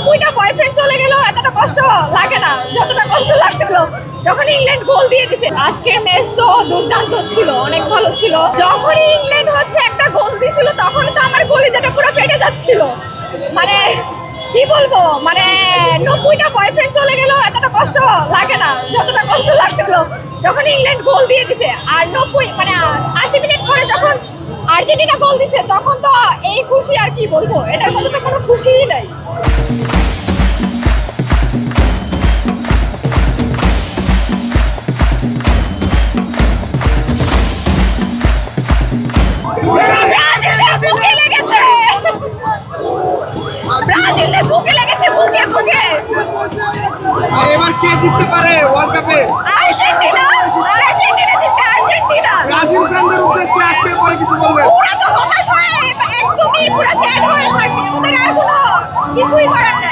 90টা boyfriend চলে গেল এতটা কষ্ট লাগে না যতটা কষ্ট লাগছিল যখন ইংল্যান্ড গোল দিয়ে দিছে। আজকের ম্যাচ তো দুর্দান্ত ছিল, অনেক ভালো ছিল। যখনই ইংল্যান্ড হচ্ছে একটা গোল দিছিল তখন তো আমার কলিজাটা পুরো ফেটে যাচ্ছিল। মানে কি বলবো, মানে 90টা বয়ফ্রেন্ড চলে গেল এতটা কষ্ট লাগে না যতটা কষ্ট লাগছিল যখন ইংল্যান্ড গোল দিয়ে দিছে। আর 80 মিনিট পরে যখন আর্জেন্টিনা গোল দিছে তখন তো এই খুশি আর কি বলবো, এটার মধ্যে তো কোনো খুশিই নাই। ব্রাজিলের বুকে লেগেছে, ব্রাজিলের বুকে লেগেছে, বুকে বুকে। এবার কে জিততে পারে ওয়ার্ল্ড কাপে? আর্জেন্টিনা, আর্জেন্টিনা জিতবে, আর্জেন্টিনা। ব্রাজিল ফ্যানদের উদ্দেশ্যে আজকের পরে কিছু বলবেন? ওরা তো হতাশ হয়ে একদমই পুরো স্যাড হয়ে থাকবে, ওদের আর কোনো কিছুই করার নাই।